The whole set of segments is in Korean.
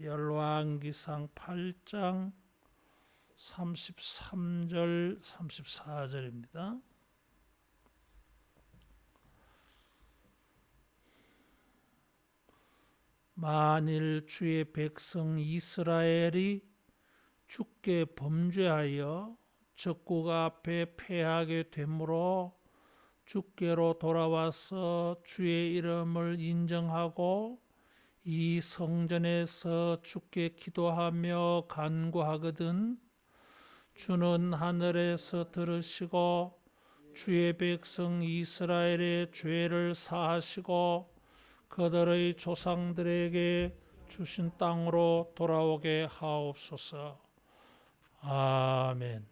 열왕기상 8장 33절 34절입니다. 만일 주의 백성 이스라엘이 주께 범죄하여 적국 앞에 패하게 되므로 주께로 돌아와서 주의 이름을 인정하고 이 성전에서 주께 기도하며 간구하거든 주는 하늘에서 들으시고 주의 백성 이스라엘의 죄를 사하시고 그들의 조상들에게 주신 땅으로 돌아오게 하옵소서. 아멘.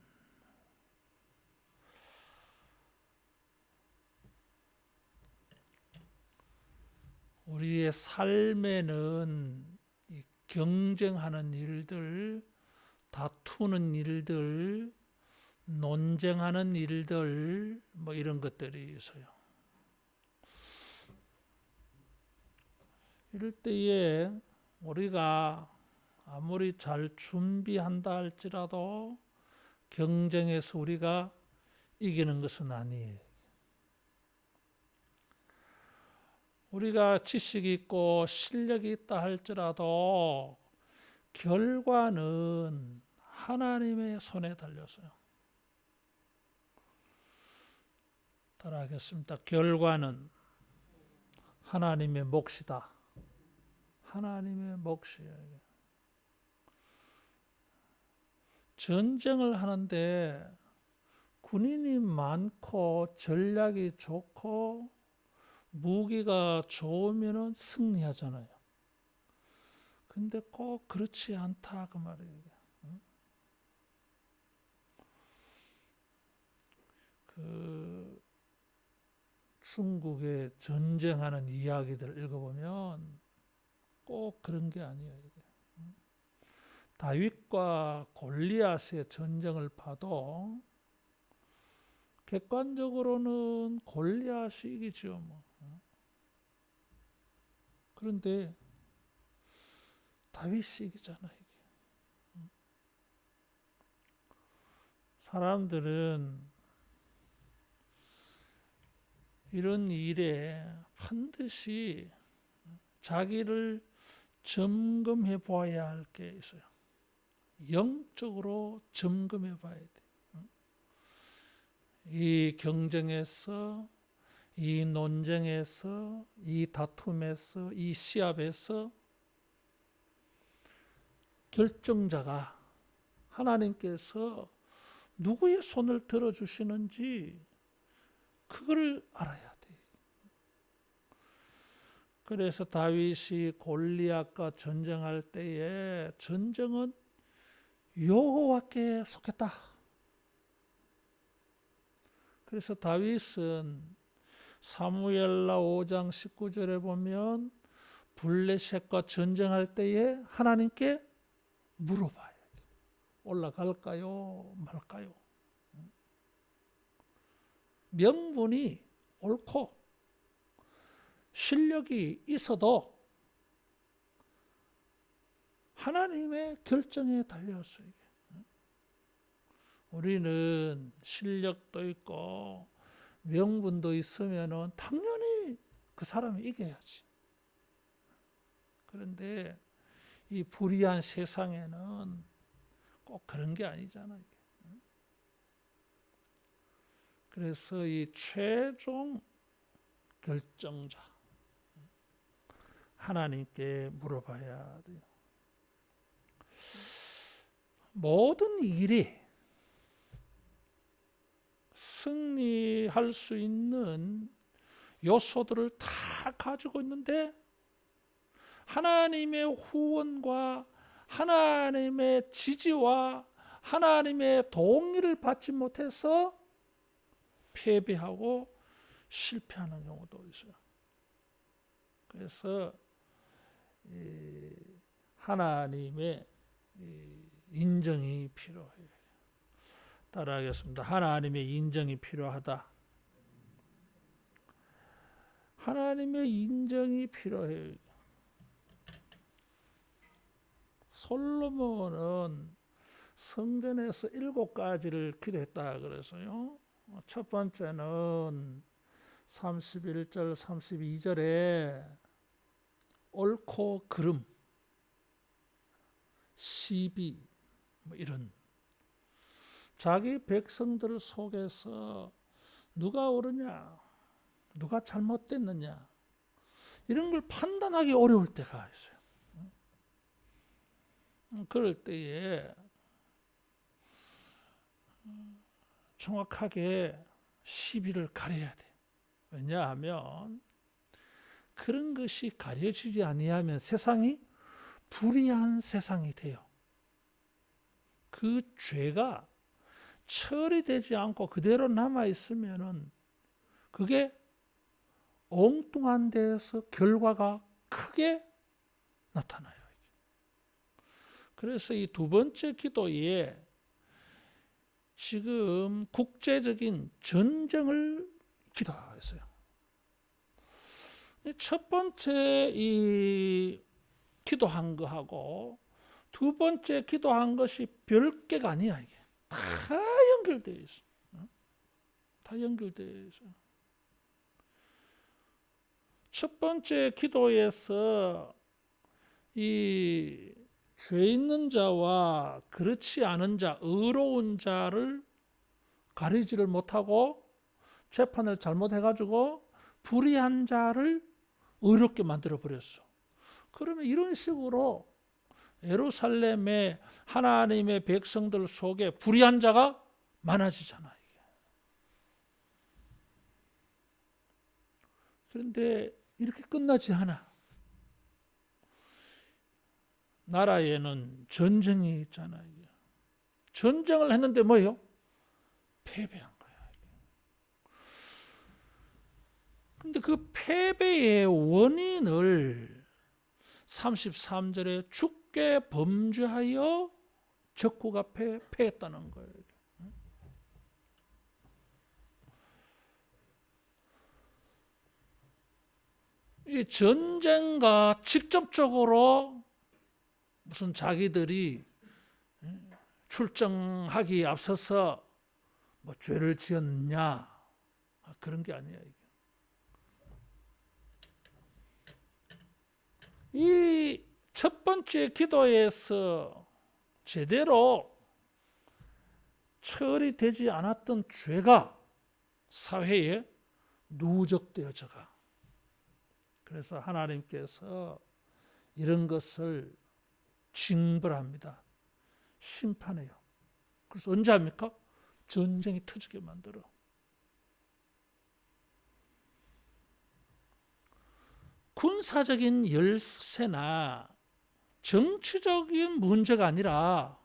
우리의 삶에는 경쟁하는 일들, 다투는 일들, 논쟁하는 일들, 이런 것들이 있어요. 이럴 때에 우리가 아무리 잘 준비한다 할지라도 경쟁에서 우리가 이기는 것은 아니에요. 우리가 지식이 있고 실력이 있다 할지라도 결과는 하나님의 손에 달렸어요. 따라하겠습니다. 결과는 하나님의 몫이다. 하나님의 몫이에요. 전쟁을 하는데 군인이 많고 전략이 좋고 무기가 좋으면 승리하잖아요. 근데 꼭 그렇지 않다 그 말이에요. 그 중국에 전쟁하는 이야기들을 읽어보면 꼭 그런 게 아니에요. 다윗과 골리앗의 전쟁을 봐도 객관적으로는 골리앗이 이기죠. 그런데 다윗이 이기잖아요. 사람들은 이런 일에 반드시 자기를 점검해 보아야 할 게 있어요. 영적으로 점검해 봐야 돼. 이 경쟁에서, 이 논쟁에서, 이 다툼에서, 이 시합에서 결정자가 하나님께서 누구의 손을 들어주시는지 그걸 알아야 돼. 그래서 다윗이 골리앗과 전쟁할 때에 전쟁은 여호와께 속했다. 그래서 다윗은 사무엘라 5장 19절에 보면 블레셋과 전쟁할 때에 하나님께 물어봐야 돼. 올라갈까요? 말까요? 명분이 옳고 실력이 있어도 하나님의 결정에 달렸어요. 우리는 실력도 있고 명분도 있으면 당연히 그 사람이 이겨야지. 그런데 이 불의한 세상에는 꼭 그런 게 아니잖아요. 그래서 이 최종 결정자 하나님께 물어봐야 돼요. 모든 일이 승리할 수 있는 요소들을 다 가지고 있는데 하나님의 후원과 하나님의 지지와 하나님의 동의를 받지 못해서 패배하고 실패하는 경우도 있어요. 그래서 하나님의 인정이 필요해요. 따라하겠습니다. 하나님의 인정이 필요하다. 하나님의 인정이 필요해요. 솔로몬은 성전에서 7가지를 기도했다 그래서요. 첫 번째는 31절, 32절에 옳고 그름, 시비 뭐 이런 자기 백성들 속에서 누가 옳으냐, 누가 잘못됐느냐 이런 걸 판단하기 어려울 때가 있어요. 그럴 때에 정확하게 시비를 가려야 돼. 왜냐하면 그런 것이 가려지지 아니하면 세상이 불의한 세상이 돼요. 그 죄가 처리되지 않고 그대로 남아 있으면은 그게 엉뚱한 데에서 결과가 크게 나타나요. 그래서 이 두 번째 기도에 지금 국제적인 전쟁을 기도했어요. 첫 번째 이 기도한 거하고 두 번째 기도한 것이 별개가 아니야. 이게 다 연결되어 있어. 다 연결되어 있어. 첫 번째 기도에서 이 죄 있는 자와 그렇지 않은 자, 의로운 자를 가리지를 못하고 재판을 잘못해가지고 불의한 자를 의롭게 만들어 버렸어. 그러면 이런 식으로 예루살렘의 하나님의 백성들 속에 불의한 자가 많아지잖아. 이게. 그런데 이렇게 끝나지 않아. 나라에는 전쟁이 있잖아. 이게. 전쟁을 했는데 뭐예요? 패배한 거야. 근데 그 패배의 원인을 33절에 주께 범죄하여 적국 앞에 패했다는 거예요. 이 전쟁과 직접적으로 무슨 자기들이 출정하기 앞서서 뭐 죄를 지었냐 그런 게 아니에요. 이 첫 번째 기도에서 제대로 처리되지 않았던 죄가 사회에 누적되어져가. 그래서 하나님께서 이런 것을 징벌합니다. 심판해요. 그래서 언제 합니까? 전쟁이 터지게 만들어. 군사적인 열세나 정치적인 문제가 아니라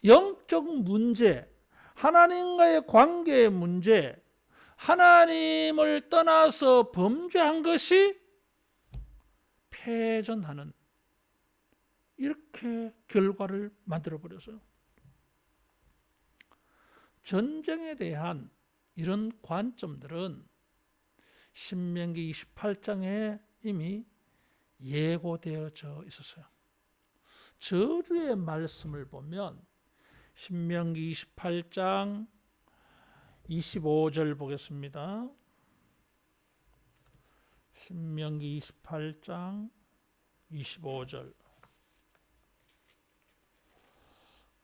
영적 문제, 하나님과의 관계의 문제, 하나님을 떠나서 범죄한 것이 패전하는 이렇게 결과를 만들어버렸어요. 전쟁에 대한 이런 관점들은 신명기 28장에 이미 예고되어져 있었어요. 저주의 말씀을 보면 신명기 28장 25절 보겠습니다. 신명기 28장 25절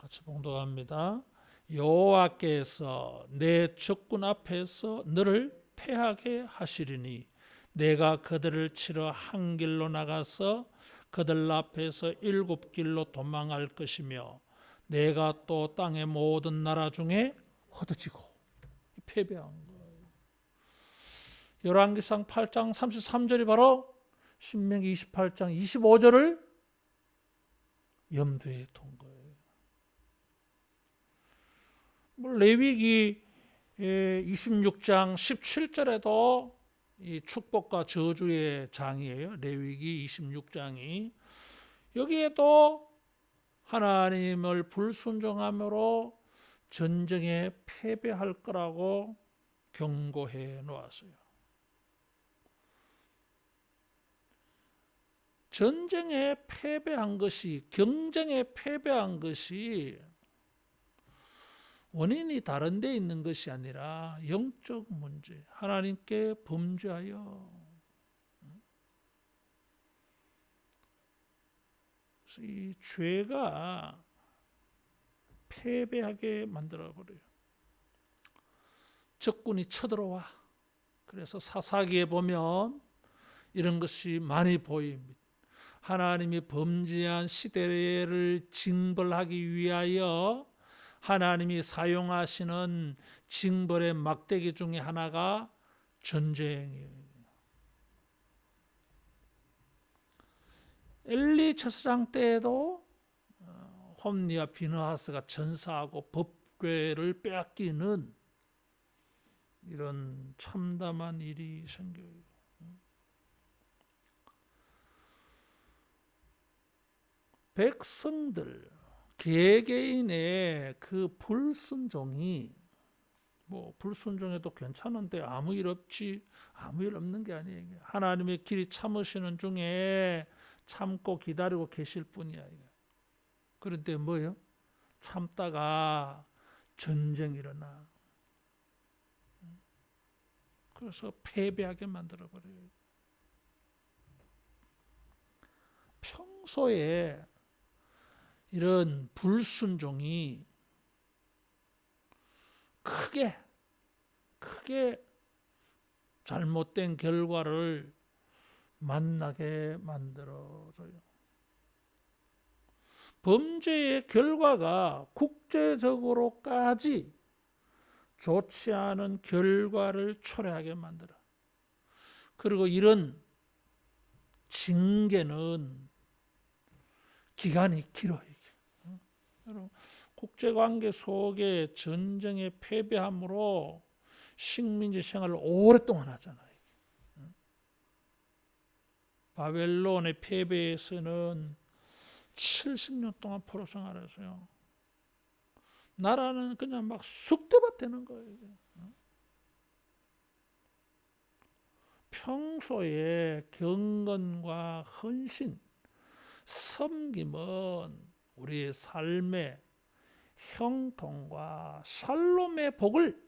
같이 봉독합니다. 여호와께서 내 적군 앞에서 너를 패하게 하시리니 내가 그들을 치러 한 길로 나가서 그들 앞에서 7길로 도망할 것이며 내가 또 땅의 모든 나라 중에 흩어지고 패배한 거예요. 열왕기상 8장 33절이 바로 신명기 28장 25절을 염두에 둔 거예요. 레위기 26장 17절에도 이 축복과 저주의 장이에요. 레위기 26장이. 여기에도 하나님을 불순종함으로 전쟁에 패배할 거라고 경고해 놓았어요. 전쟁에 패배한 것이, 경쟁에 패배한 것이 원인이 다른 데 있는 것이 아니라 영적 문제, 하나님께 범죄하여. 이 죄가 패배하게 만들어버려요. 적군이 쳐들어와. 그래서 사사기에 보면 이런 것이 많이 보입니다. 하나님이 범죄한 시대를 징벌하기 위하여 하나님이 사용하시는 징벌의 막대기 중에 하나가 전쟁이에요. 엘리 제사장 때에도 홈리와 비느하스가 전사하고 법궤를 빼앗기는 이런 참담한 일이 생겨요. 백성들 개개인의 그 불순종이, 뭐 불순종해도 괜찮은데 아무 일 없지, 아무 일 없는 게 아니에요. 하나님의 길이 참으시는 중에 참고 기다리고 계실 뿐이야. 그런데 뭐예요? 참다가 전쟁이 일어나. 그래서 패배하게 만들어버려요. 평소에 이런 불순종이 크게 잘못된 결과를 만나게 만들어줘요. 범죄의 결과가 국제적으로까지 좋지 않은 결과를 초래하게 만들어. 그리고 이런 징계는 기간이 길어요. 국제관계 속에 전쟁에 패배함으로 식민지 생활을 오랫동안 하잖아요. 바벨론의 패배에서는 70년 동안 포로 생활했어요. 나라는 그냥 막 쑥대밭 되는 거예요. 평소에 경건과 헌신, 섬김은 우리의 삶의 형통과 샬롬의 복을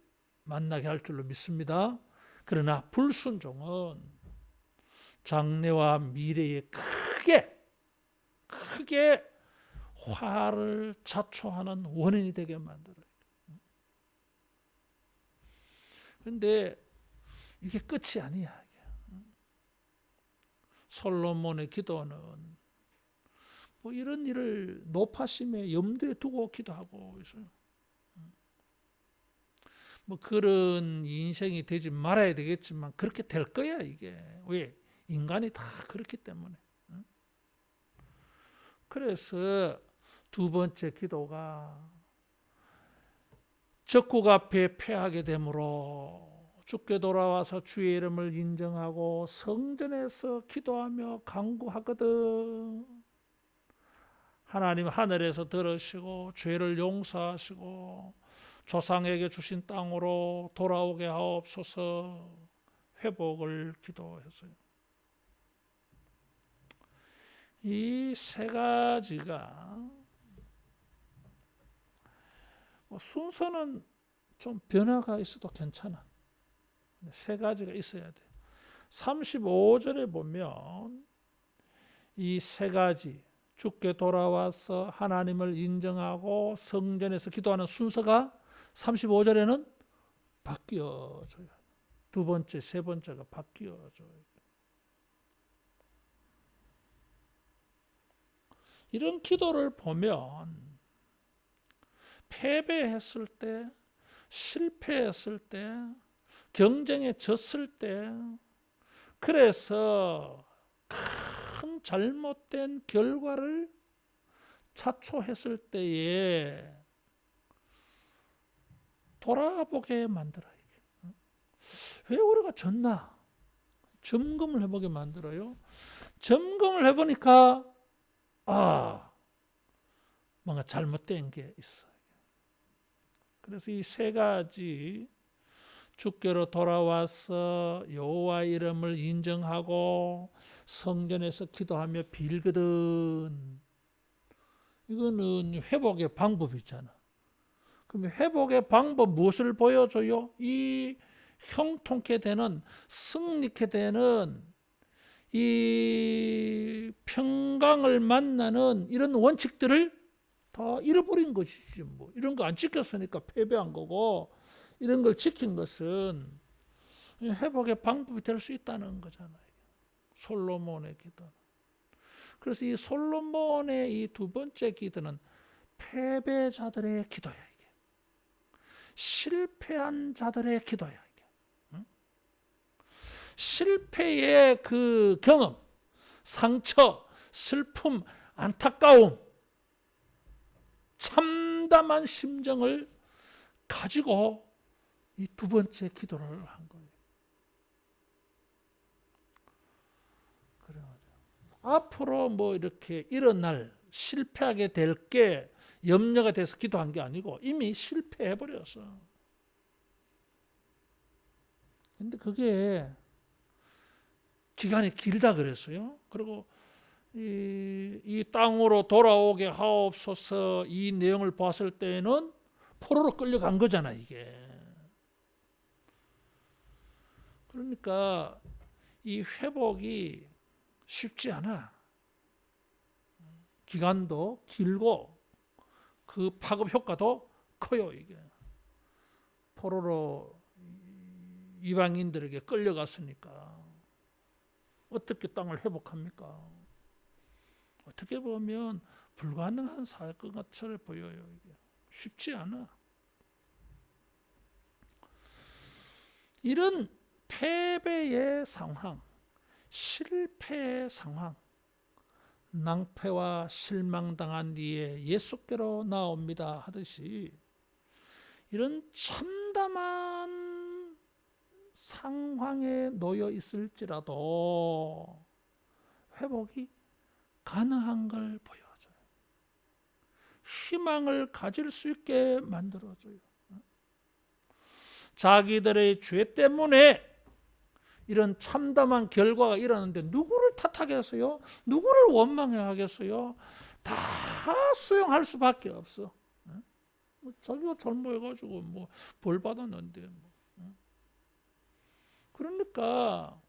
만나게 할 줄로 믿습니다. 그러나 불순종은 장래와 미래에 크게 화를 자초하는 원인이 되게 만들어요. 그런데 이게 끝이 아니야. 솔로몬의 기도는 뭐 이런 일을 높아심에 염두에 두고 기도하고 있어요. 뭐 그런 인생이 되지 말아야 되겠지만 그렇게 될 거야 이게. 왜? 인간이 다 그렇기 때문에. 그래서 두 번째 기도가 적국 앞에 패하게 되므로 주께 돌아와서 주의 이름을 인정하고 성전에서 기도하며 간구하거든. 하나님 하늘에서 들으시고 죄를 용서하시고 조상에게 주신 땅으로 돌아오게 하옵소서. 회복을 기도했어요. 이 세 가지가 순서는 좀 변화가 있어도 괜찮아. 세 가지가 있어야 돼. 35절에 보면 이 세 가지, 주께 돌아와서 하나님을 인정하고 성전에서 기도하는 순서가 35절에는 바뀌어져요. 두 번째, 세 번째가 바뀌어져요. 이런 기도를 보면 패배했을 때, 실패했을 때, 경쟁에 졌을 때, 그래서 큰 잘못된 결과를 자초했을 때에 돌아보게 만들어요. 왜 우리가 졌나? 점검을 해보게 만들어요. 점검을 해보니까 뭔가 잘못된 게 있어요. 그래서 이 세 가지 주께로 돌아와서 여호와 이름을 인정하고 성전에서 기도하며 빌거든. 이거는 회복의 방법이잖아. 그럼 회복의 방법 무엇을 보여줘요? 이 형통케 되는, 승리케 되는 이 평강을 만나는 이런 원칙들을 다 잃어버린 것이지. 뭐 이런 거 안 지켰으니까 패배한 거고, 이런 걸 지킨 것은 회복의 방법이 될 수 있다는 거잖아요. 솔로몬의 기도. 그래서 이 솔로몬의 이 두 번째 기도는 패배자들의 기도야. 이게 실패한 자들의 기도야. 이게 실패의 그 경험, 상처, 슬픔, 안타까움, 참담한 심정을 가지고 이 두 번째 기도를 한 거예요. 그래요. 앞으로 뭐 이렇게 일어날 실패하게 될 게 염려가 돼서 기도한 게 아니고 이미 실패해버렸어. 근데 그게 기간이 길다 그랬어요. 그리고 이 땅으로 돌아오게 하옵소서 이 내용을 봤을 때는 포로로 끌려간 거잖아, 이게. 그러니까 이 회복이 쉽지 않아. 기간도 길고 그 파급 효과도 커요, 이게. 포로로 이방인들에게 끌려갔으니까 어떻게 땅을 회복합니까? 어떻게 보면 불가능한 사건처럼 보여요. 이게 쉽지 않아. 이런 패배의 상황, 실패의 상황, 낭패와 실망당한 뒤에 예수께로 나옵니다 하듯이 이런 참담한 상황에 놓여 있을지라도 회복이 가능한 걸 보여줘요. 희망을 가질 수 있게 만들어줘요. 자기들의 죄 때문에 이런 참담한 결과가 일어났는데 누구를 탓하겠어요? 누구를 원망해 하겠어요? 다 수용할 수밖에 없어. 자기가 잘못해가지고 뭐 벌 받았는데 그러니까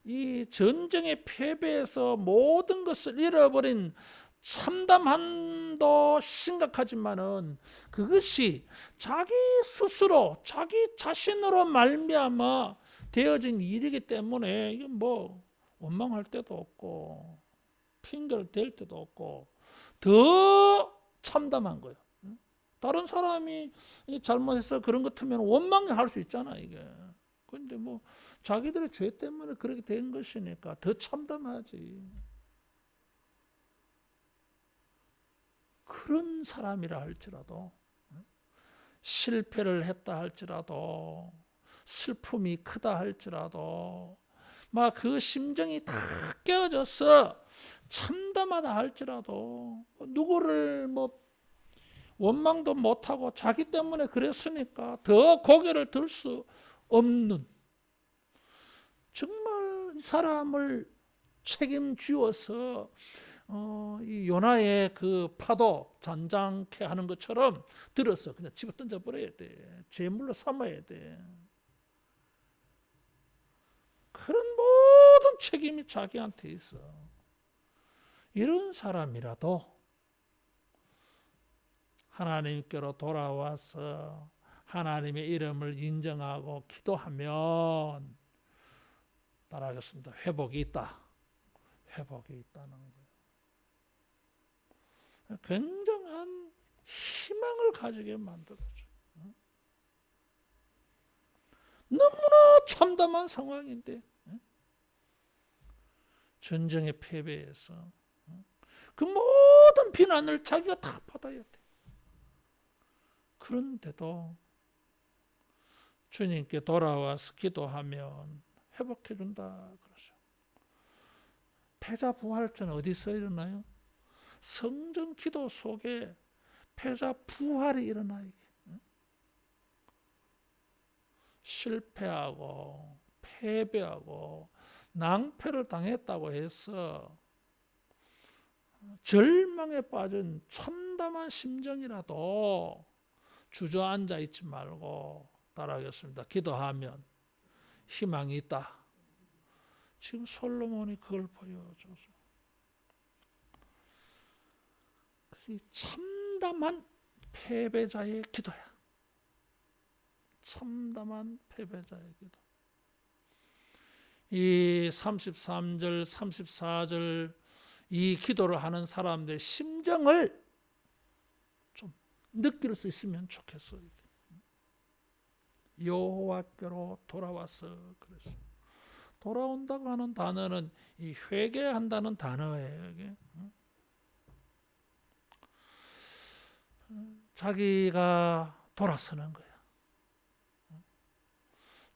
이 전쟁의 패배에서 모든 것을 잃어버린 참담함도 심각하지만은 그것이 자기 스스로 자기 자신으로 말미암아 되어진 일이기 때문에 이게 뭐 원망할 때도 없고 핑계를 댈 때도 없고 더 참담한 거예요. 다른 사람이 잘못해서 그런 것 같으면 원망할 수 있잖아 이게. 그런데 뭐 자기들의 죄 때문에 그렇게 된 것이니까 더 참담하지. 그런 사람이라 할지라도 실패를 했다 할지라도 슬픔이 크다 할지라도 막 그 심정이 다 깨어져서 참담하다 할지라도 누구를 뭐 원망도 못하고 자기 때문에 그랬으니까 더 고개를 들 수 없는 정말 사람을 책임지어서 이 요나의 그 파도 잔잔케 하는 것처럼 들어서 그냥 집어 던져버려야 돼. 제물로 삼아야 돼. 그런 모든 책임이 자기한테 있어. 이런 사람이라도 하나님께로 돌아와서 하나님의 이름을 인정하고 기도하면 따라하겠습니다. 회복이 있다. 회복이 있다는 거예요. 굉장한 희망을 가지게 만들어줘. 너무나 참담한 상황인데 전쟁의 패배에서 그 모든 비난을 자기가 다 받아야 돼. 그런데도 주님께 돌아와서 기도하면 회복해 준다 그러죠. 패자 부활전 어디서 일어나요? 성전 기도 속에 패자 부활이 일어나요. 실패하고 패배하고 낭패를 당했다고 해서 절망에 빠진 참담한 심정이라도 주저앉아 있지 말고 따라하겠습니다. 기도하면 희망이 있다. 지금 솔로몬이 그걸 보여줘서 그래서 참담한 패배자의 기도야. 참담한 패배자의 기도. 이 33절, 34절 이 기도를 하는 사람들의 심정을 좀 느낄 수 있으면 좋겠어요. 여호와께로 돌아와서 그래서 돌아온다고 하는 단어는 이 회개한다는 단어예요. 이게. 자기가 돌아서는 거야.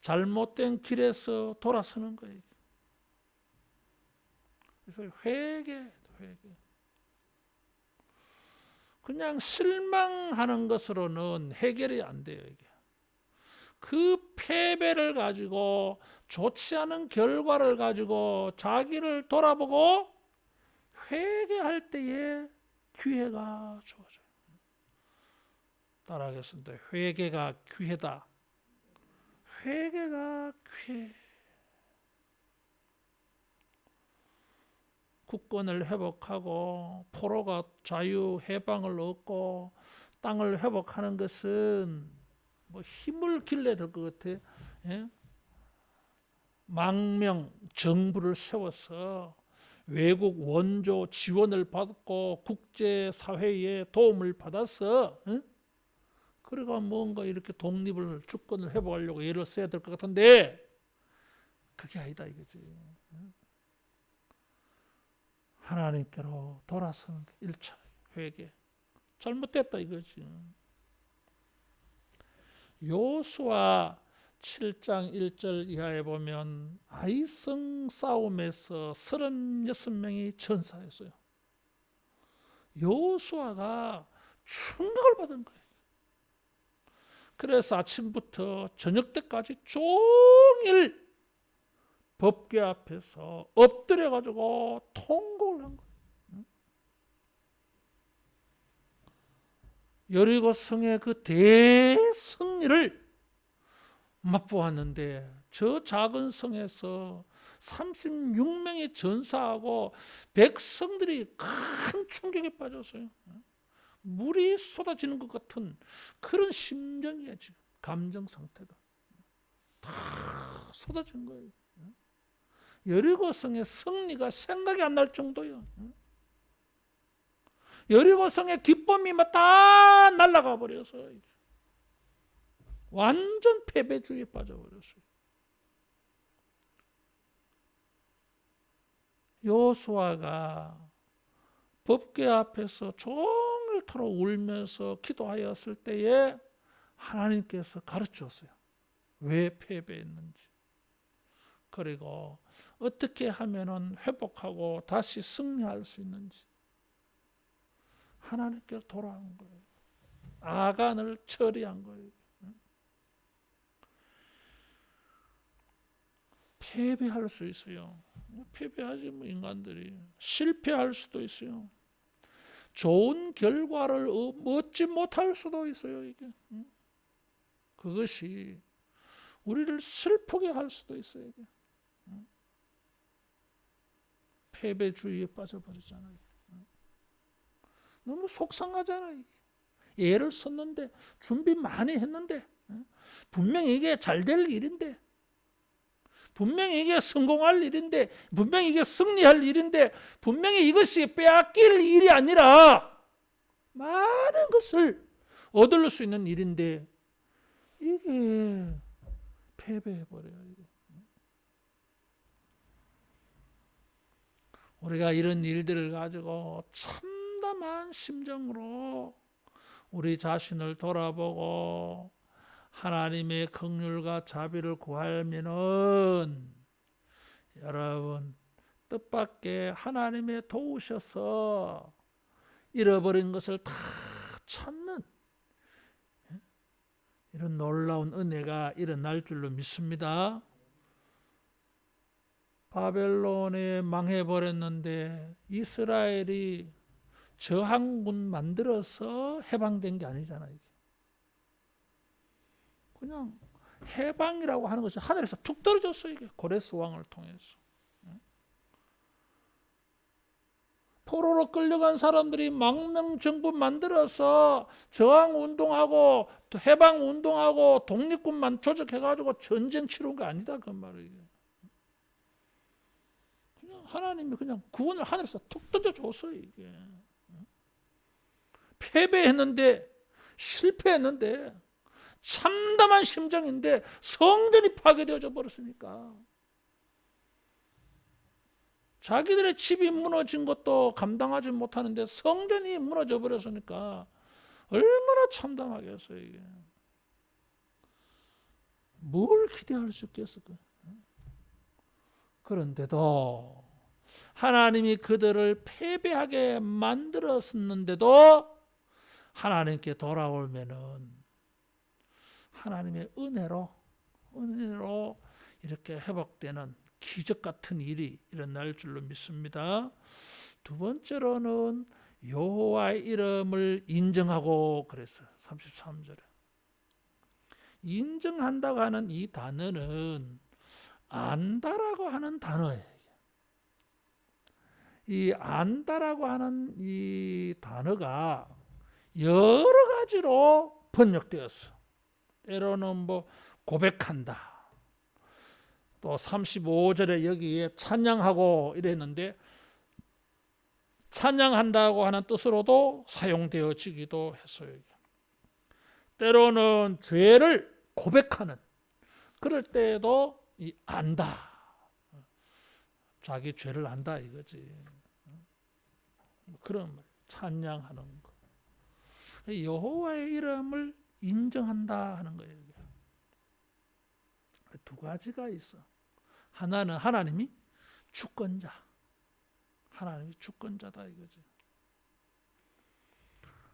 잘못된 길에서 돌아서는 거예요. 그래서 회개. 그냥 실망하는 것으로는 해결이 안 돼요. 이게. 그 패배를 가지고 좋지 않은 결과를 가지고 자기를 돌아보고 회개할 때에 기회가 주어져요. 따라하겠습니다. 회개가 기회다. 회개가 기회. 국권을 회복하고 포로가 자유 해방을 얻고 땅을 회복하는 것은 뭐 힘을 길러야 될 것 같아. 예? 망명 정부를 세워서 외국 원조 지원을 받고 국제사회의 도움을 받아서 그래가 뭔가 이렇게 독립을 주권을 회복하려고 애를 써야 될 것 같은데 그게 아니다 이거지. 하나님께로 돌아서는 게 1차 회개. 잘못됐다 이거지. 여호수아 7장 1절 이하에 보면 아이성 싸움에서 36명이 전사했어요. 여호수아가 충격을 받은 거예요. 그래서 아침부터 저녁 때까지 종일 법궤 앞에서 엎드려가지고 통곡을 한 거예요. 여리고 성의 그 대승리를 맛보았는데 저 작은 성에서 36명이 전사하고 백성들이 큰 충격에 빠졌어요. 물이 쏟아지는 것 같은 그런 심정이에요. 지금 감정 상태가 다 쏟아진 거예요. 여리고성의 승리가 생각이 안 날 정도예요. 여리고성의 기쁨이 막 다 날아가 버려서 완전 패배주의에 빠져버렸어요. 여호수아가 법궤 앞에서 종일토록 울면서 기도하였을 때에 하나님께서 가르쳤어요. 왜 패배했는지. 그리고 어떻게 하면 회복하고 다시 승리할 수 있는지 하나님께 돌아온 거예요. 아간을 처리한 거예요. 패배할 수 있어요. 패배하지 뭐 인간들이. 실패할 수도 있어요. 좋은 결과를 얻지 못할 수도 있어요. 이게. 그것이 우리를 슬프게 할 수도 있어요. 이게. 패배주의에 빠져버리잖아요. 너무 속상하잖아요. 애를 썼는데 준비 많이 했는데 분명히 이게 잘 될 일인데 분명히 이게 성공할 일인데 분명히 이게 승리할 일인데 분명히 이것이 빼앗길 일이 아니라 많은 것을 얻을 수 있는 일인데 이게 패배해버려요. 우리가 이런 일들을 가지고 참담한 심정으로 우리 자신을 돌아보고 하나님의 긍휼과 자비를 구하면은 여러분 뜻밖의 하나님의 도우셔서 잃어버린 것을 다 찾는 이런 놀라운 은혜가 일어날 줄로 믿습니다. 바벨론에 망해버렸는데 이스라엘이 저항군 만들어서 해방된 게 아니잖아요. 이게. 그냥 해방이라고 하는 것이 하늘에서 툭 떨어졌어요. 이게 고레스 왕을 통해서. 포로로 끌려간 사람들이 망명정부 만들어서 저항운동하고 해방운동하고 독립군만 조직해가지고 전쟁 치른 거 아니다 그 말이에요. 그냥 하나님이 그냥 구원을 하늘에서 툭 던져줬어요. 이게. 패배했는데 실패했는데 참담한 심정인데 성전이 파괴되어져 버렸으니까 자기들의 집이 무너진 것도 감당하지 못하는데 성전이 무너져 버렸으니까 얼마나 참담하겠어요. 이게. 뭘 기대할 수 있겠을까? 그런데도 하나님이 그들을 패배하게 만들었는데도 하나님께 돌아오면은 하나님의 은혜로 이렇게 회복되는 기적 같은 일이 일어날 줄로 믿습니다. 두 번째로는 여호와의 이름을 인정하고 그랬어요. 33절에. 인정한다고 하는 이 단어는 안다라고 하는 단어예요. 이 안다라고 하는 이 단어가 여러 가지로 번역되었어요. 때로는 뭐 고백한다. 또 35절에 여기에 찬양하고 이랬는데 찬양한다고 하는 뜻으로도 사용되어지기도 했어요. 때로는 죄를 고백하는 그럴 때에도 이 안다. 자기 죄를 안다 이거지. 그런 말, 찬양하는 거. 여호와의 이름을 인정한다 하는 거예요. 두 가지가 있어. 하나는 하나님이 주권자. 하나님이 주권자다 이거지.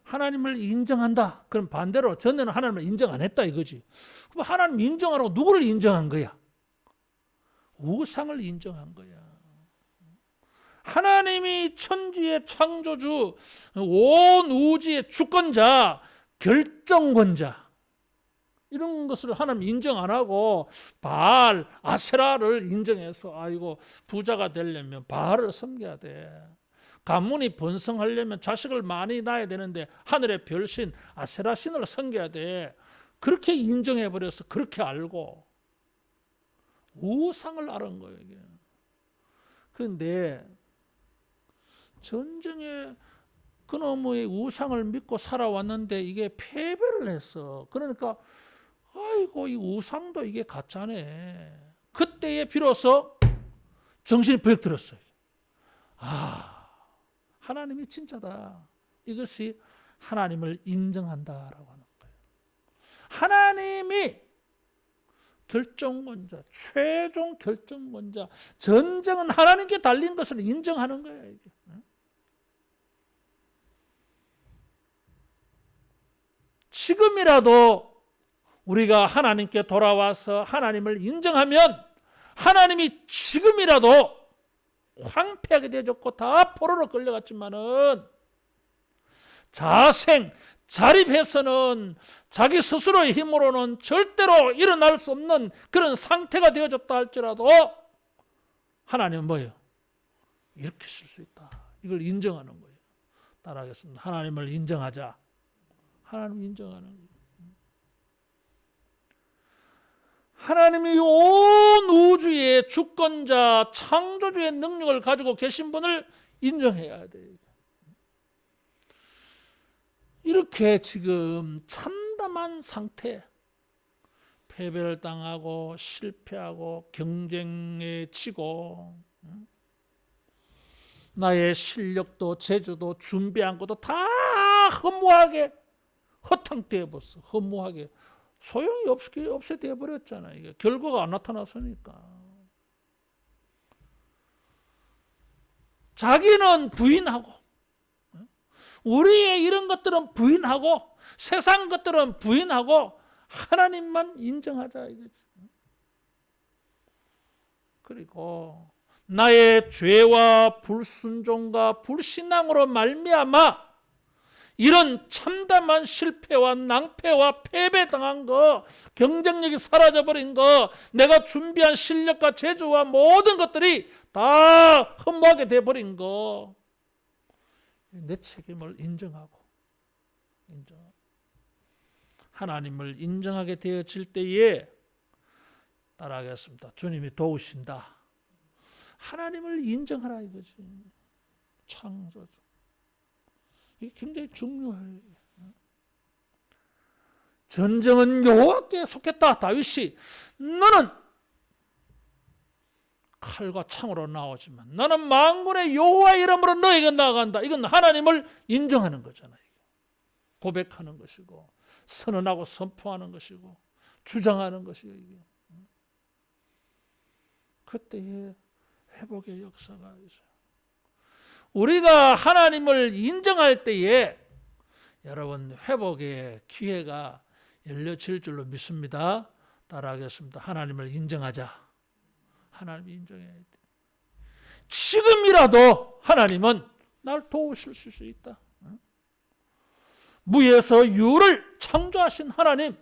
하나님을 인정한다. 그럼 반대로 전에는 하나님을 인정 안 했다 이거지. 그럼 하나님 인정하라고 누구를 인정한 거야? 우상을 인정한 거야. 하나님이 천지의 창조주, 온 우주의 주권자, 결정권자 이런 것을 하나님 인정 안 하고 바알, 아세라를 인정해서 아이고 부자가 되려면 바알을 섬겨야 돼. 가문이 번성하려면 자식을 많이 낳아야 되는데 하늘의 별신 아세라 신을 섬겨야 돼. 그렇게 인정해버려서 그렇게 알고 우상을 알은 거예요. 이게. 그런데 전쟁에 그놈의 우상을 믿고 살아왔는데 이게 패배를 했어. 그러니까 아이고 이 우상도 이게 가짜네. 그때에 비로소 정신이 벌떡 들었어요. 아, 하나님이 진짜다. 이것이 하나님을 인정한다라고 하는 거예요. 하나님이 결정권자, 최종 결정권자, 전쟁은 하나님께 달린 것을 인정하는 거예요. 이게. 지금이라도 우리가 하나님께 돌아와서 하나님을 인정하면 하나님이 지금이라도 황폐하게 되어졌고 다 포로로 끌려갔지만은 자립해서는 자기 스스로의 힘으로는 절대로 일어날 수 없는 그런 상태가 되어졌다 할지라도 하나님은 뭐예요? 이렇게 쓸 수 있다. 이걸 인정하는 거예요. 따라하겠습니다. 하나님을 인정하자. 하나님을 인정하는 거예요. 하나님이 온 우주의 주권자, 창조주의 능력을 가지고 계신 분을 인정해야 돼요. 이렇게 지금 참담한 상태, 패배를 당하고 실패하고 경쟁에 치고 나의 실력도 재주도 준비한 것도 다 허무하게 허탕되어 버렸어. 허무하게 소용이 없게 되어 버렸잖아. 이게 결과가 안 나타났으니까. 자기는 부인하고 우리의 이런 것들은 부인하고 세상 것들은 부인하고 하나님만 인정하자 이거지. 그리고 나의 죄와 불순종과 불신앙으로 말미암아 이런 참담한 실패와 낭패와 패배당한 거, 경쟁력이 사라져버린 거, 내가 준비한 실력과 재주와 모든 것들이 다 허무하게 돼버린 거, 내 책임을 인정하고 하나님을 인정하게 되어질 때에 따라하겠습니다. 주님이 도우신다. 하나님을 인정하라 이거지. 창조주. 이게 굉장히 중요해요. 전쟁은 여호와께 속했다. 다윗이 너는 칼과 창으로 나오지만 나는 만군의 여호와 이름으로 너에게 나아간다. 이건 하나님을 인정하는 거잖아요. 고백하는 것이고 선언하고 선포하는 것이고 주장하는 것이고 이게. 그때에 회복의 역사가 있어요. 우리가 하나님을 인정할 때에 여러분 회복의 기회가 열려질 줄로 믿습니다. 따라하겠습니다. 하나님을 인정하자. 하나님을 인정해야 돼. 지금이라도 하나님은 날 도우실 수 있다. 무에서 유를 창조하신 하나님,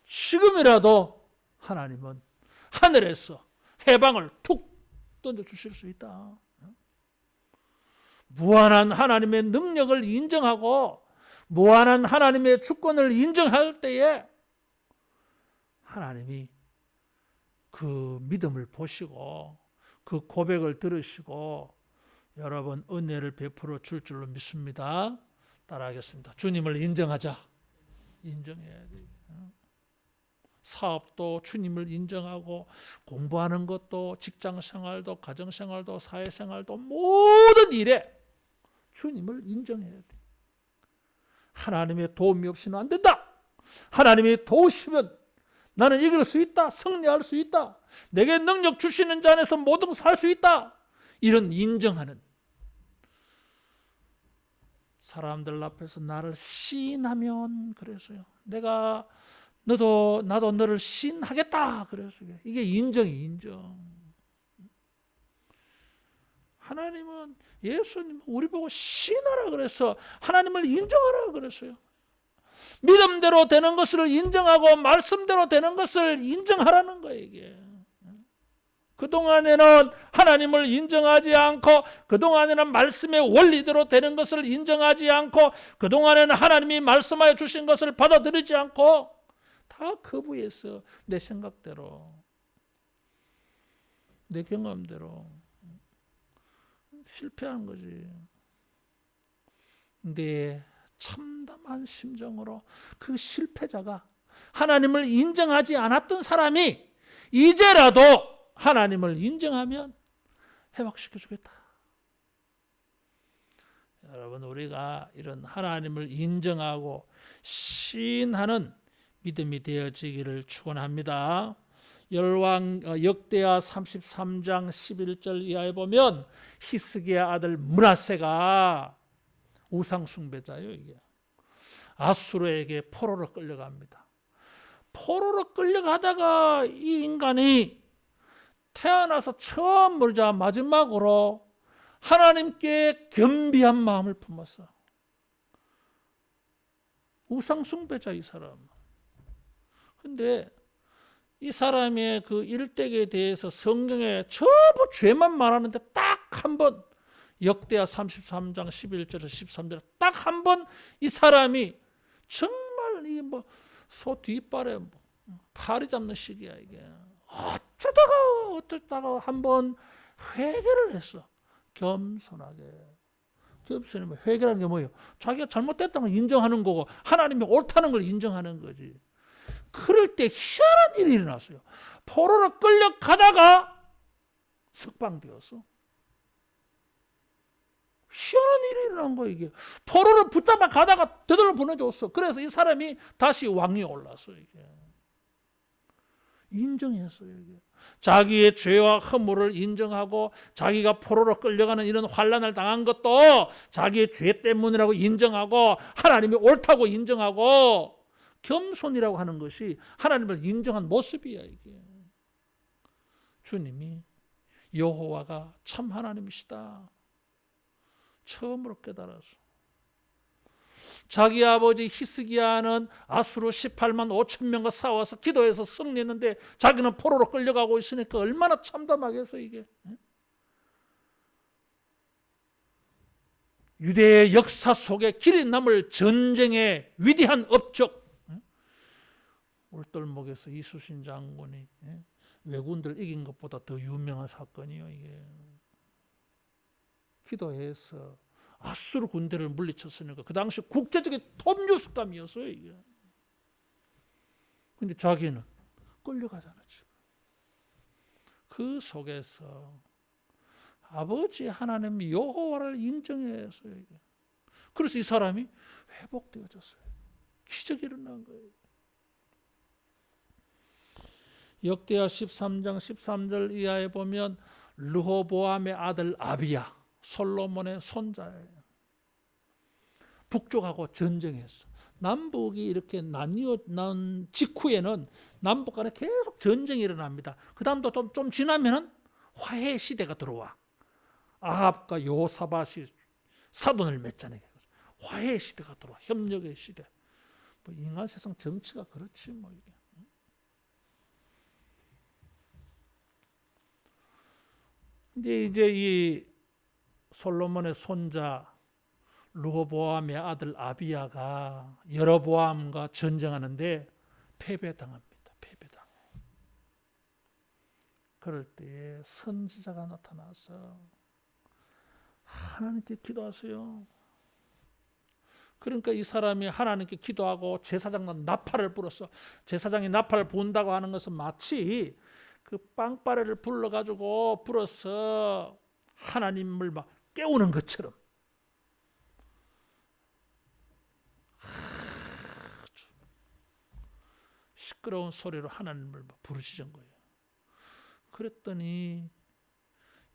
지금이라도 하나님은 하늘에서 해방을 툭 던져주실 수 있다. 무한한 하나님의 능력을 인정하고 무한한 하나님의 주권을 인정할 때에 하나님이 그 믿음을 보시고 그 고백을 들으시고 여러분 은혜를 베풀어 줄 줄로 믿습니다. 따라하겠습니다. 주님을 인정하자. 인정해야 돼요. 사업도 주님을 인정하고 공부하는 것도 직장생활도 가정생활도 사회생활도 모든 일에 주님을 인정해야 돼. 하나님의 도움이 없이는 안 된다. 하나님이 도우시면 나는 이길 수 있다. 승리할 수 있다. 내게 능력 주시는 자 안에서 모든 살 수 있다. 이런 인정하는 사람들 앞에서 나를 시인하면 그래서요. 나도 너를 시인하겠다. 그래서요. 이게 인정이 인정. 하나님은 예수님 우리 보고 시인하라 그래서 하나님을 인정하라 그랬어요. 믿음대로 되는 것을 인정하고 말씀대로 되는 것을 인정하라는 거예요. 이게. 그동안에는 하나님을 인정하지 않고 그동안에는 말씀의 원리대로 되는 것을 인정하지 않고 그동안에는 하나님이 말씀하여 주신 것을 받아들이지 않고 다 거부해서 내 생각대로 내 경험대로 실패한 거지. 근데 참담한 심정으로 그 실패자가 하나님을 인정하지 않았던 사람이 이제라도 하나님을 인정하면 회복시켜 주겠다. 여러분 우리가 이런 하나님을 인정하고 시인하는 믿음이 되어지기를 축원합니다. 역대하 33장 11절 이하에 보면 히스기야 아들 므낫세가 우상 숭배자예요. 이게 아수르에게 포로로 끌려갑니다. 포로로 끌려가다가 이 인간이 태어나서 처음 모르자 마지막으로 하나님께 겸비한 마음을 품었어. 우상 숭배자 이 사람. 근데 이 사람의 그 일대기에 대해서 성경에 전부 죄만 말하는데 딱 한 번 역대하 33장 11절에서 13절에 딱 한 번 이 사람이 정말 이 뭐 소 뒷발에 파리 잡는 시기야 이게. 어쩌다가 한 번 회개를 했어. 겸손하게. 겸손하면 회개라는 게 뭐예요? 자기가 잘못됐다는 걸 인정하는 거고 하나님이 옳다는 걸 인정하는 거지. 그럴 때 희한한 일이 일어났어요. 포로로 끌려가다가 석방되었어. 희한한 일이 일어난 거예요. 이게. 포로를 붙잡아 가다가 되돌려 보내줬어. 그래서 이 사람이 다시 왕위에 올랐어. 이게. 인정했어요. 이게. 자기의 죄와 허물을 인정하고 자기가 포로로 끌려가는 이런 환난을 당한 것도 자기의 죄 때문이라고 인정하고 하나님이 옳다고 인정하고 겸손이라고 하는 것이 하나님을 인정한 모습이야. 이게 주님이 여호와가 참 하나님이시다 처음으로 깨달아서 자기 아버지 히스기야는 아수르 18만 5천 명과 싸워서 기도해서 승리했는데 자기는 포로로 끌려가고 있으니까 얼마나 참담하겠어 이게. 유대의 역사 속에 길이 남을 전쟁의 위대한 업적. 울돌목에서 이수신 장군이 왜군들 이긴 것보다 더 유명한 사건이요 이게. 기도해서 아수르 군대를 물리쳤으니까 그 당시 국제적인 톱뉴스감이었어요 이게. 근데 자기는 끌려가잖아 지금. 그 속에서 아버지 하나님 여호와를 인정했어요 이게. 그래서 이 사람이 회복되어졌어요. 기적이 일어난 거예요. 역대하 13장 13절 이하에 보면 르호보암의 아들 아비야 솔로몬의 손자예요. 북쪽하고 전쟁했어. 남북이 이렇게 나뉘어난 직후에는 남북 간에 계속 전쟁이 일어납니다. 그 다음도 좀 지나면 화해 시대가 들어와. 아합과 요사밭이 사돈을 맺잖아요. 화해 시대가 들어와. 협력의 시대. 뭐 인간 세상 정치가 그렇지 뭐 이게. 근데 이제 이 솔로몬의 손자 르호보암의 아들 아비야가 여로보암과 전쟁하는데 패배당합니다. 패배당. 그럴 때 선지자가 나타나서 하나님께 기도하세요. 그러니까 이 사람이 하나님께 기도하고 제사장은 나팔을 불었어. 제사장이 나팔을 분다고 하는 것은 마치 그 빵빠레를 불러가지고 불어서 하나님을 막 깨우는 것처럼 시끄러운 소리로 하나님을 부르시던 거예요. 그랬더니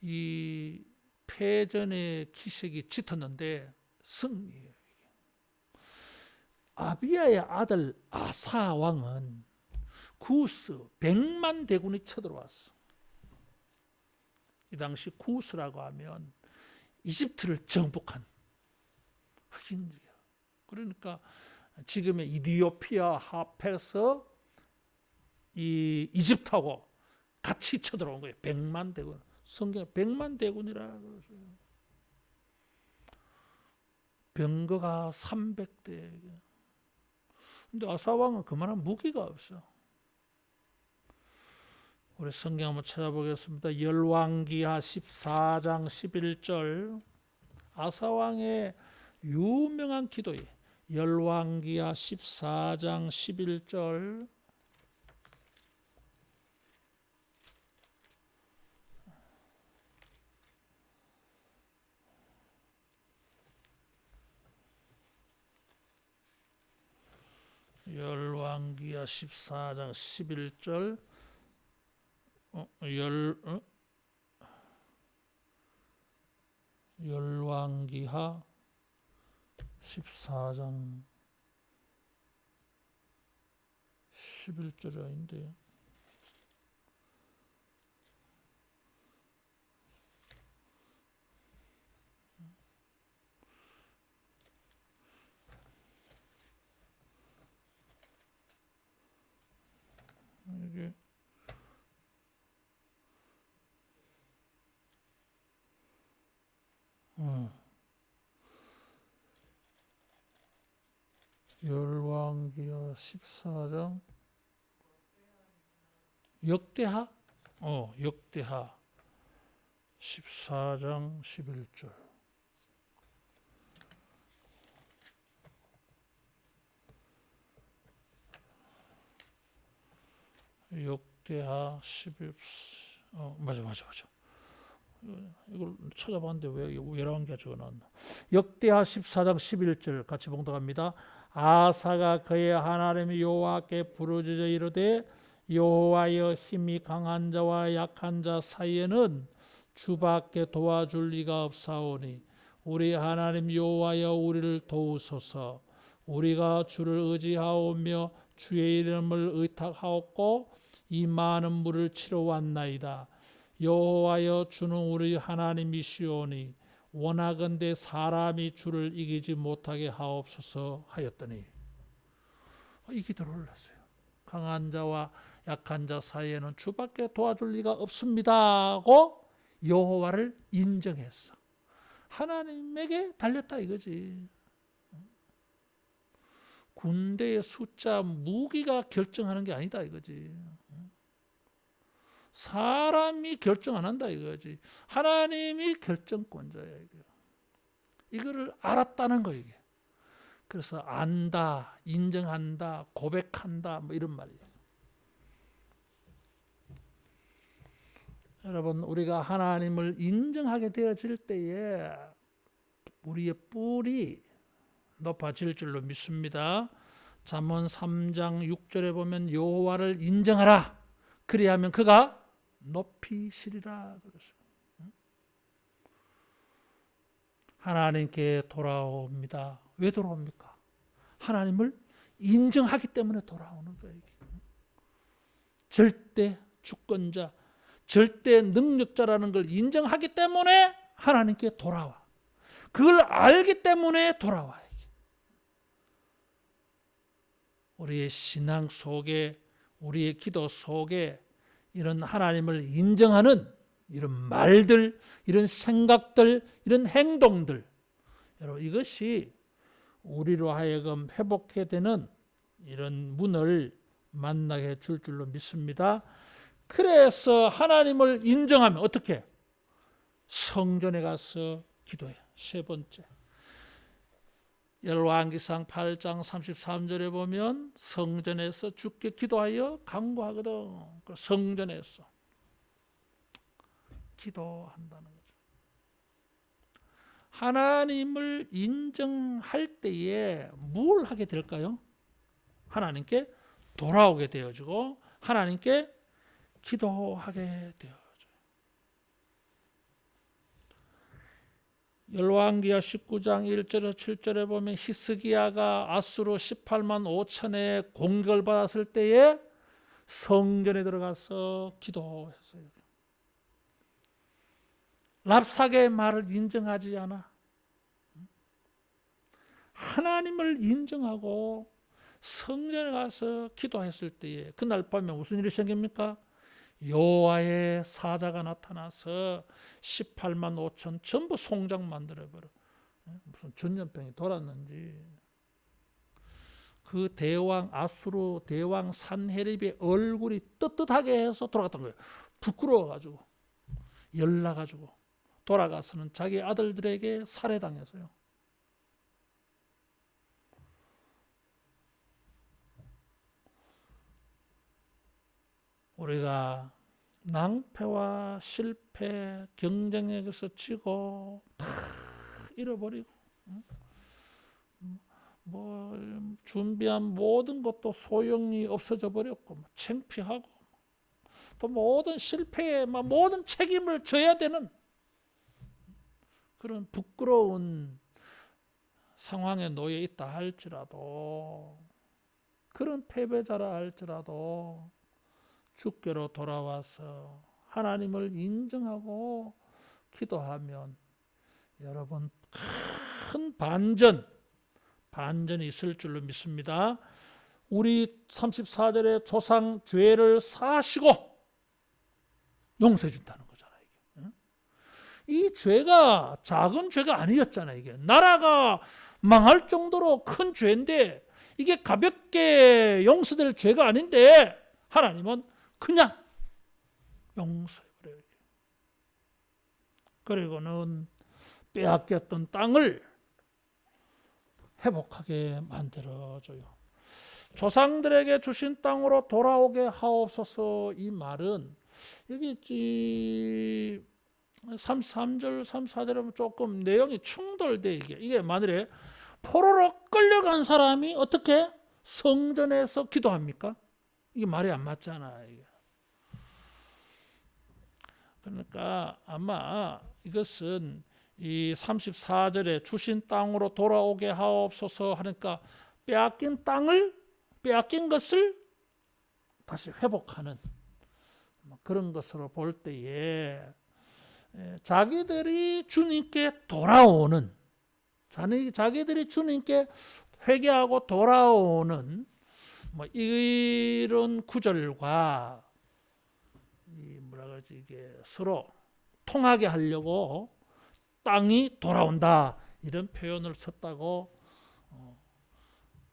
이 패전의 기색이 짙었는데 승리예요. 아비야의 아들 아사 왕은 구스 100만 대군이 쳐들어왔어. 이 당시 구스라고 하면 이집트를 정복한 흑인들이야. 그러니까 지금의 이디오피아 합해서 이 이집트하고 같이 쳐들어온 거예요. 100만 대군. 성경에 100만 대군이라 그러세요. 병거가 300대. 근데 아사왕은 그만한 무기가 없어. 우리 성경 한번 찾아보겠습니다. 열왕기하 14장 11절 아사왕의 유명한 기도예요. 열왕기하 14장 11절 열왕기하 14장 11절 열왕기하 14장 11절이 아닌데 이게 열왕기하 14장 역대하 역대하 14장 11절 역대하 11 맞아 이걸 찾아봤는데 왜 열왕기가 적어놨나. 역대하 14장 11절 같이 봉독합니다. 아사가 그의 하나님 여호와께 부르짖어 이르되 여호와여 힘이 강한 자와 약한 자 사이에는 주밖에 도와줄 리가 없사오니 우리 하나님 여호와여 우리를 도우소서. 우리가 주를 의지하오며 주의 이름을 의탁하옵고 이 많은 물을 치러 왔나이다. 여호와여 주는 우리 하나님이시오니 원하건대 사람이 주를 이기지 못하게 하옵소서 하였더니 이 기도를 올렸어요. 강한 자와 약한 자 사이에는 주밖에 도와줄 리가 없습니다 하고 여호와를 인정했어. 하나님에게 달렸다 이거지. 군대의 숫자, 무기가 결정하는 게 아니다 이거지. 사람이 결정 안 한다 이거지. 하나님이 결정권자야 이거. 이거를 알았다는 거 이게. 그래서 안다, 인정한다, 고백한다 뭐 이런 말이에요. 여러분 우리가 하나님을 인정하게 되어질 때에 우리의 뿔이 높아질 줄로 믿습니다. 잠언 3장 6절에 보면 여호와를 인정하라. 그리하면 그가 높이시리라 그랬어요. 하나님께 돌아옵니다. 왜 돌아옵니까? 하나님을 인정하기 때문에 돌아오는 거예요. 절대 주권자, 절대 능력자라는 걸 인정하기 때문에 하나님께 돌아와. 그걸 알기 때문에 돌아와. 우리의 신앙 속에, 우리의 기도 속에 이런 하나님을 인정하는 이런 말들, 이런 생각들, 이런 행동들, 여러분 이것이 우리로 하여금 회복해야 되는 이런 문을 만나게 줄 줄로 믿습니다. 그래서 하나님을 인정하면 어떻게? 성전에 가서 기도해. 세 번째. 열왕기상 8장 33절에 보면 성전에서 주께 기도하여 간구하거든. 성전에서 기도한다는 거죠. 하나님을 인정할 때에 뭘 하게 될까요? 하나님께 돌아오게 되어지고 하나님께 기도하게 되어져요. 열왕기하 19장 1절에서 7절에 보면 히스기야가 아수르 18만 5천의 공격을 받았을 때에 성전에 들어가서 기도했어요. 랍사게의 말을 인정하지 않아. 하나님을 인정하고 성전에 가서 기도했을 때에 그날 밤에 무슨 일이 생깁니까? 여호와의 사자가 나타나서 18만 5천 전부 송장 만들어버려. 무슨 전염병이 돌았는지. 그 대왕 아수르 대왕 산헤립의 얼굴이 떳떳하게 해서 돌아갔던 거예요. 부끄러워가지고 열나가지고 돌아가서는 자기 아들들에게 살해당했어요. 우리가 낭패와 실패, 경쟁에서 지고 다 잃어버리고 뭐 준비한 모든 것도 소용이 없어져 버렸고 창피하고 또 모든 실패에 모든 책임을 져야 되는 그런 부끄러운 상황에 놓여 있다 할지라도 그런 패배자라 할지라도 주께로 돌아와서 하나님을 인정하고 기도하면 여러분 큰 반전이 있을 줄로 믿습니다. 우리 34절에 조상 죄를 사하시고 용서해 준다는 거잖아요. 이 죄가 작은 죄가 아니었잖아요. 이게 나라가 망할 정도로 큰 죄인데 이게 가볍게 용서될 죄가 아닌데 하나님은 그냥 용서해버려요. 그리고는 빼앗겼던 땅을 회복하게 만들어줘요. 조상들에게 주신 땅으로 돌아오게 하옵소서. 이 말은 여기 33절, 34절에 조금 내용이 충돌돼. 이게 만일에 포로로 끌려간 사람이 어떻게 성전에서 기도합니까? 이게 말이 안 맞잖아. 이게. 그러니까 아마 이것은 이 34절에 주신 땅으로 돌아오게 하옵소서 하니까 빼앗긴 땅을, 빼앗긴 것을 다시 회복하는 그런 것으로 볼 때에 자기들이 주님께 돌아오는, 자기들이 주님께 회개하고 돌아오는 이런 구절과 이게 서로 통하게 하려고 땅이 돌아온다 이런 표현을 썼다고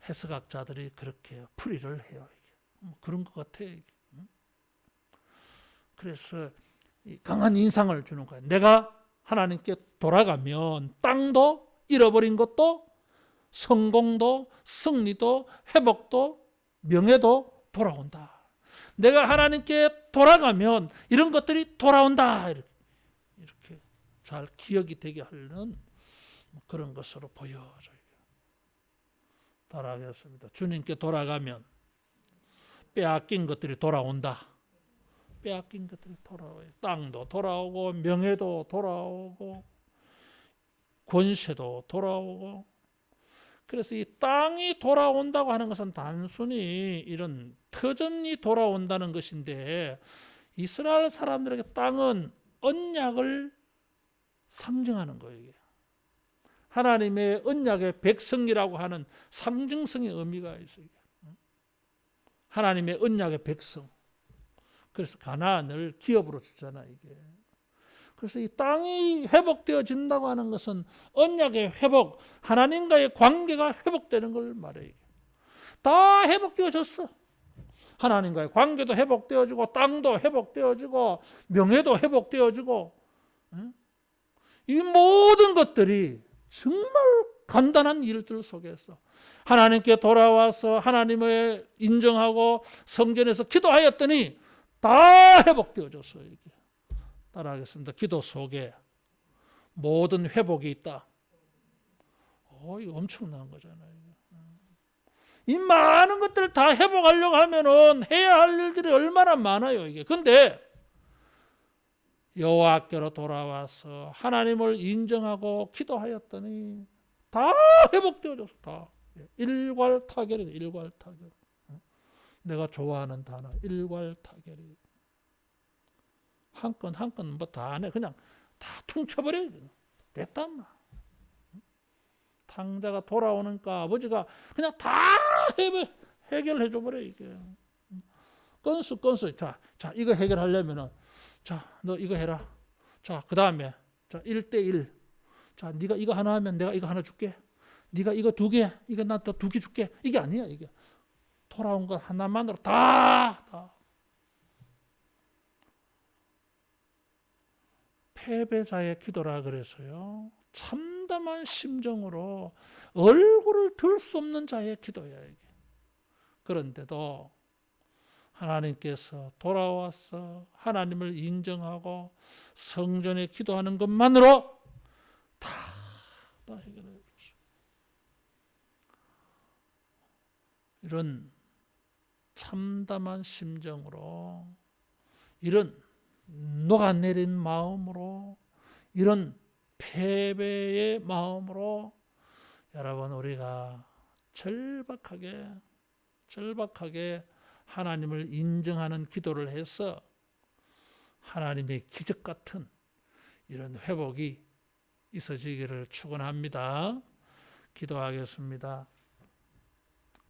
해석학자들이 그렇게 풀이를 해요. 그런 것 같아요. 그래서 강한 인상을 주는 거예요. 내가 하나님께 돌아가면 땅도 잃어버린 것도 성공도 승리도 회복도 명예도 돌아온다. 내가 하나님께 돌아가면 이런 것들이 돌아온다. 이렇게 잘 기억이 되게 하려는 그런 것으로 보여져요. 따라하겠습니다. 주님께 돌아가면 빼앗긴 것들이 돌아온다. 빼앗긴 것들이 돌아와요. 땅도 돌아오고 명예도 돌아오고 권세도 돌아오고. 그래서 이 땅이 돌아온다고 하는 것은 단순히 이런 터전이 돌아온다는 것인데, 이스라엘 사람들에게 땅은 언약을 상징하는 거예요. 하나님의 언약의 백성이라고 하는 상징성의 의미가 있어요. 하나님의 언약의 백성. 그래서 가나안을 기업으로 주잖아, 이게. 그래서 이 땅이 회복되어진다고 하는 것은 언약의 회복, 하나님과의 관계가 회복되는 걸 말해요. 다 회복되어졌어. 하나님과의 관계도 회복되어지고, 땅도 회복되어지고, 명예도 회복되어지고, 이 모든 것들이 정말 간단한 일들 속에서 하나님께 돌아와서 하나님을 인정하고 성전에서 기도하였더니 다 회복되어졌어요. 이게. 따라하겠습니다. 기도 속에 모든 회복이 있다. 이거 엄청난 거잖아요. 이 많은 것들을 다 회복하려고 하면은 해야 할 일들이 얼마나 많아요, 이게. 근데 여호와께로 돌아와서 하나님을 인정하고 기도하였더니 다 회복되어졌어. 다. 일괄타결이에요. 일괄타결. 내가 좋아하는 단어 일괄타결이에요. 한 건 한 건 뭐 다 안 해. 그냥 다 퉁쳐버려요. 됐다 마. 탕자가 돌아오니까 아버지가 그냥 다 해결해 줘 버려 이게. 건수. 자 이거 해결하려면은 자 너 이거 해라. 자 그다음에 자 1대1. 자 네가 이거 하나 하면 내가 이거 하나 줄게. 네가 이거 2개. 이거 나 또 2개 줄게. 이게 아니야 이게. 돌아온 것 하나만으로 다. 패배자의 기도라 그래서요. 참담한 심정으로 얼굴을 들 수 없는 자의 기도야 이게. 그런데도 하나님께서 돌아와서 하나님을 인정하고 성전에 기도하는 것만으로 다 해결해 줬어요. 이런 참담한 심정으로, 이런 녹아내린 마음으로, 이런 패배의 마음으로 여러분 우리가 절박하게 하나님을 인정하는 기도를 해서 하나님의 기적 같은 이런 회복이 있어지기를 축원합니다. 기도하겠습니다.